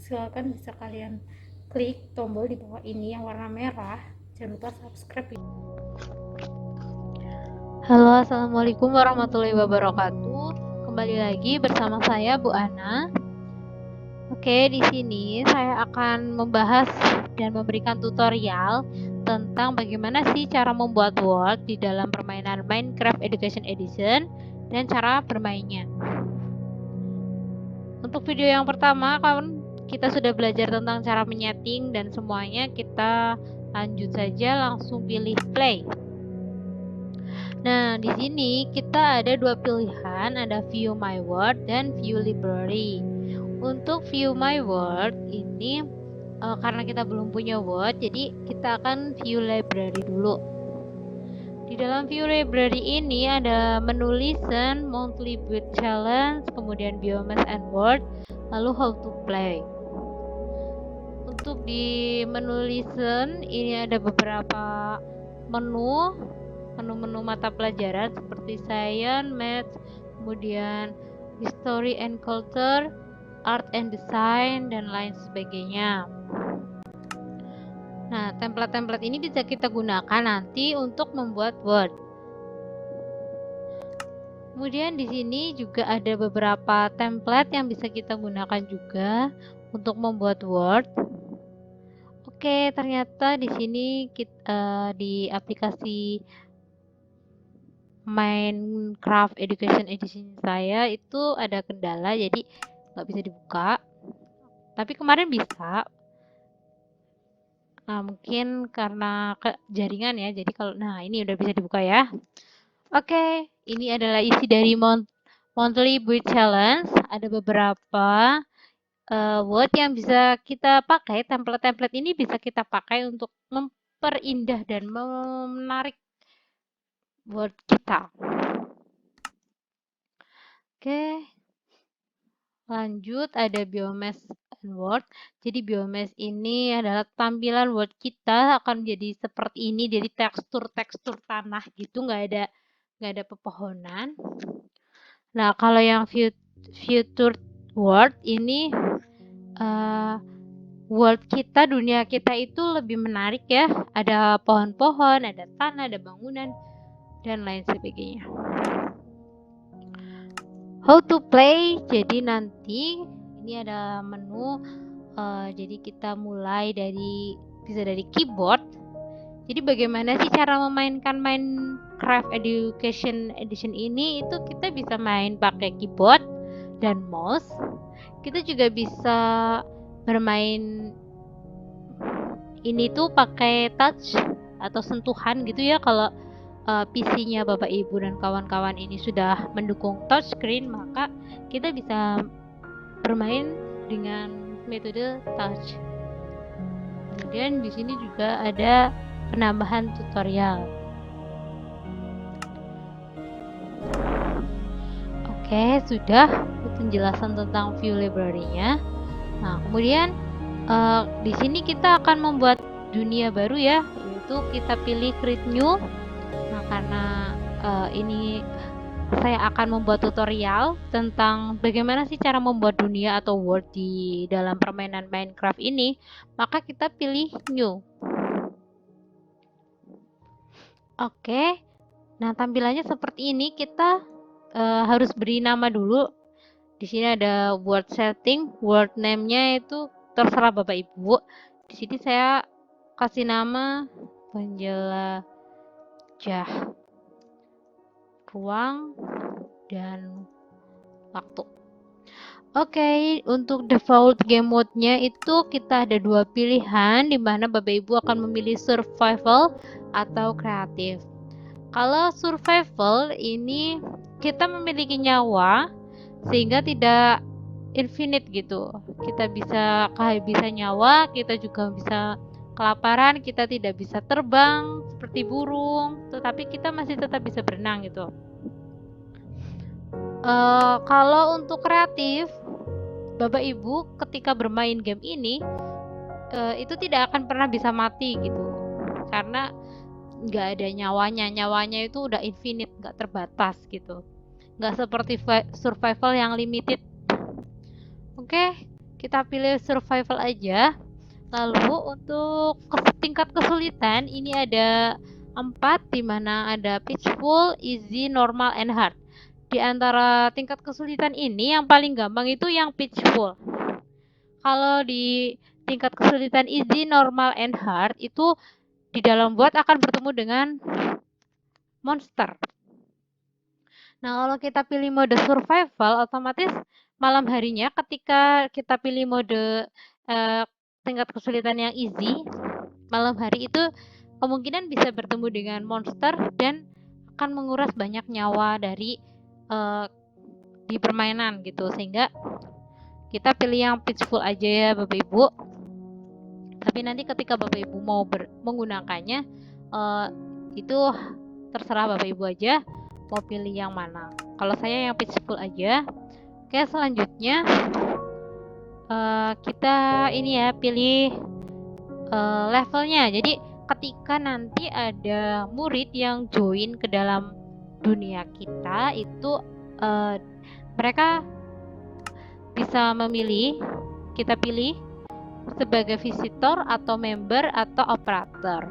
silakan bisa kalian klik tombol di bawah ini yang warna merah. Jangan lupa subscribe. Halo, assalamualaikum warahmatullahi wabarakatuh. Kembali lagi bersama saya Bu Ana. Oke, di sini saya akan membahas dan memberikan tutorial tentang bagaimana sih cara membuat world di dalam permainan Minecraft Education Edition dan cara bermainnya. Untuk video yang pertama, kita sudah belajar tentang cara menyeting dan semuanya. Kita lanjut saja, langsung pilih play. Nah, di sini kita ada dua pilihan, ada View My World dan View Library. Untuk View My World ini karena kita belum punya Word, jadi kita akan View Library dulu. Di dalam View Library ini ada menu Listen, Monthly Build Challenge, kemudian Biomes and World, lalu How to Play. Untuk di menu Listen ini ada beberapa menu mata pelajaran seperti Science, Math, kemudian History and Culture, Art and Design, dan lain sebagainya. Nah, template-template ini bisa kita gunakan nanti untuk membuat Word. Kemudian di sini juga ada beberapa template yang bisa kita gunakan juga untuk membuat Word. Oke, ternyata di sini di aplikasi Minecraft Education Edition saya itu ada kendala, jadi nggak bisa dibuka. Tapi kemarin bisa. Nah, mungkin karena jaringan ya. Jadi ini udah bisa dibuka ya. Oke, ini adalah isi dari Monthly Build Challenge. Ada beberapa word yang bisa kita pakai. Template-template ini bisa kita pakai untuk memperindah dan menarik word kita. Oke, lanjut ada Biomes and Word. Jadi Biomes ini adalah tampilan Word kita akan jadi seperti ini. Jadi tekstur tanah gitu, nggak ada pepohonan. Nah, kalau yang Future World ini world kita, dunia kita itu lebih menarik ya. Ada pohon-pohon, ada tanah, ada bangunan, dan lain sebagainya. How to play, jadi nanti ini ada menu, jadi kita mulai bisa dari keyboard. Jadi bagaimana sih cara memainkan Minecraft Education Edition ini? Itu kita bisa main pakai keyboard dan mouse. Kita juga bisa bermain ini tuh pakai touch atau sentuhan gitu ya. Kalau PC-nya Bapak Ibu dan kawan-kawan ini sudah mendukung touchscreen, maka kita bisa bermain dengan metode touch. Kemudian di sini juga ada penambahan tutorial. Oke, sudah penjelasan tentang view library-nya. Nah, kemudian di sini kita akan membuat dunia baru ya, yaitu kita pilih create new. Nah, karena ini saya akan membuat tutorial tentang bagaimana sih cara membuat dunia atau world di dalam permainan Minecraft ini, maka kita pilih new. Oke, nah tampilannya seperti ini. Kita harus beri nama dulu. Di sini ada world setting, world name-nya itu terserah Bapak Ibu. Di sini saya kasih nama penjelajah ruang dan waktu. Oke, untuk default game mode-nya itu kita ada dua pilihan, di mana Bapak Ibu akan memilih survival atau kreatif. Kalau survival ini kita memiliki nyawa sehingga tidak infinite gitu. Kita bisa kehabisan nyawa, kita juga bisa kelaparan, kita tidak bisa terbang seperti burung, tetapi kita masih tetap bisa berenang gitu. Kalau untuk kreatif, Bapak Ibu ketika bermain game ini itu tidak akan pernah bisa mati gitu, karena nggak ada nyawanya itu udah infinite, nggak terbatas gitu, nggak seperti survival yang limited. Oke, kita pilih survival aja. Lalu untuk tingkat kesulitan ini ada 4, di mana ada peaceful, easy, normal, and hard. Di antara tingkat kesulitan ini yang paling gampang itu yang peaceful. Kalau di tingkat kesulitan easy, normal, and hard itu di dalam bot akan bertemu dengan monster. Nah, kalau kita pilih mode survival, otomatis malam harinya ketika kita pilih mode tingkat kesulitan yang easy, malam hari itu kemungkinan bisa bertemu dengan monster dan akan menguras banyak nyawa dari di permainan gitu, sehingga kita pilih yang peaceful aja ya Bapak Ibu. Tapi nanti ketika Bapak Ibu mau menggunakannya itu terserah Bapak Ibu aja mau pilih yang mana. Kalau saya yang peaceful aja. Oke, selanjutnya kita ini ya pilih levelnya. Jadi ketika nanti ada murid yang join ke dalam dunia kita itu mereka bisa memilih, kita pilih sebagai visitor atau member atau operator.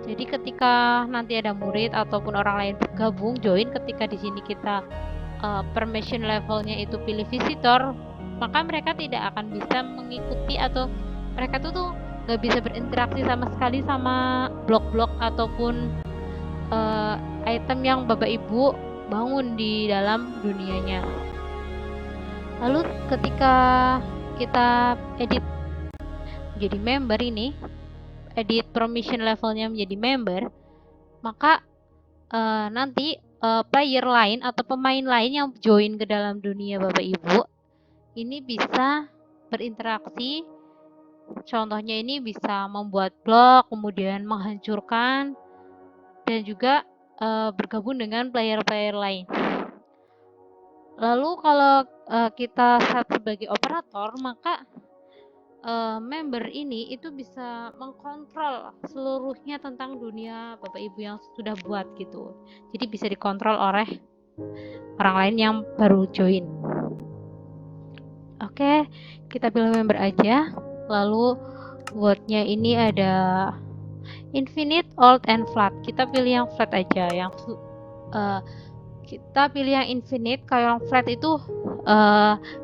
Jadi ketika nanti ada murid ataupun orang lain bergabung join, ketika di sini kita permission levelnya itu pilih visitor, maka mereka tidak akan bisa mengikuti atau mereka tuh nggak bisa berinteraksi sama sekali sama blok-blok ataupun item yang Bapak Ibu bangun di dalam dunianya. Lalu ketika kita edit menjadi member ini, edit permission levelnya menjadi member, maka nanti player lain atau pemain lain yang join ke dalam dunia Bapak Ibu ini bisa berinteraksi. Contohnya ini bisa membuat blok, kemudian menghancurkan, dan juga bergabung dengan player-player lain. Lalu kalau kita set sebagai operator, maka member ini itu bisa mengkontrol seluruhnya tentang dunia Bapak Ibu yang sudah buat gitu. Jadi bisa dikontrol oleh orang lain yang baru join. Oke, kita pilih member aja. Lalu wordnya ini ada infinite, old, and flat. Kita pilih yang flat aja. Kita pilih yang infinite. Kalau yang flat itu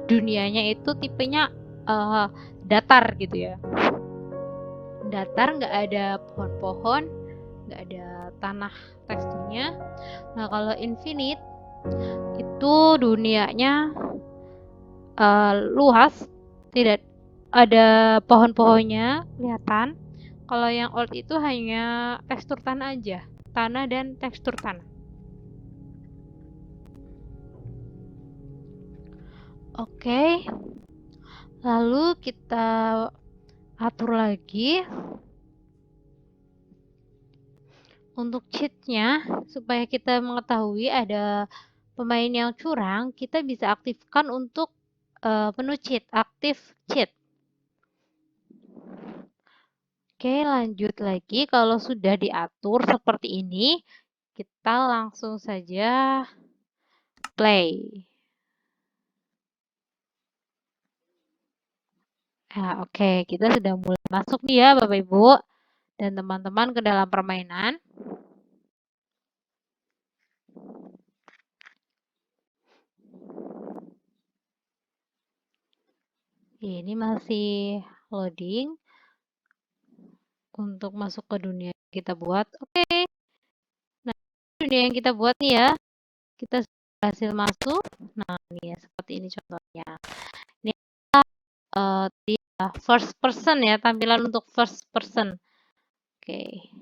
dunianya itu tipenya datar gitu ya. Datar, nggak ada pohon-pohon, nggak ada tanah teksturnya. Nah, kalau infinite itu dunianya luas, tidak ada pohon-pohonnya kelihatan. Kalau yang old itu hanya tekstur tanah aja, tanah dan tekstur tanah. Oke, lalu kita atur lagi untuk cheatnya supaya kita mengetahui ada pemain yang curang. Kita bisa aktifkan untuk menu cheat, aktif cheat. Oke, lanjut lagi. Kalau sudah diatur seperti ini, kita langsung saja play. Nah, oke, kita sudah mulai masuk nih ya Bapak Ibu dan teman-teman ke dalam permainan. Ini masih loading untuk masuk ke dunia yang kita buat. Oke. Nah, dunia yang kita buat nih ya. Kita berhasil masuk. Nah, ini ya seperti ini contohnya. Ini first person ya, tampilan untuk first person. Oke.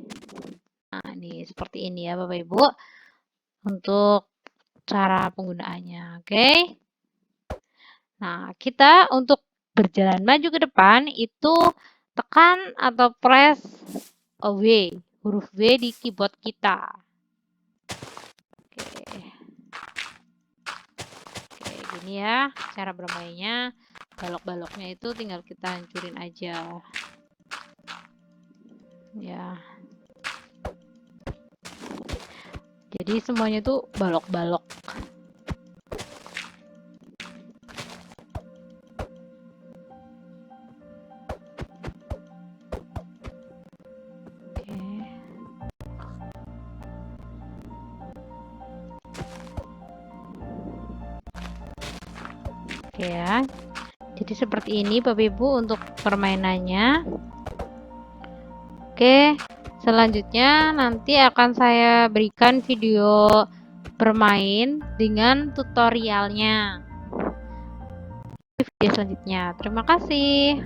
Nah, ini seperti ini ya Bapak Ibu untuk cara penggunaannya. Oke. Nah, kita untuk berjalan maju ke depan itu tekan atau press W, huruf W di keyboard kita. Oke. Oke, gini ya cara bermainnya. Balok-baloknya itu tinggal kita hancurin aja. Ya. Jadi semuanya tuh balok-balok. Oke ya. Jadi seperti ini Bapak Ibu untuk permainannya. Oke, selanjutnya nanti akan saya berikan video bermain dengan tutorialnya. Video selanjutnya. Terima kasih.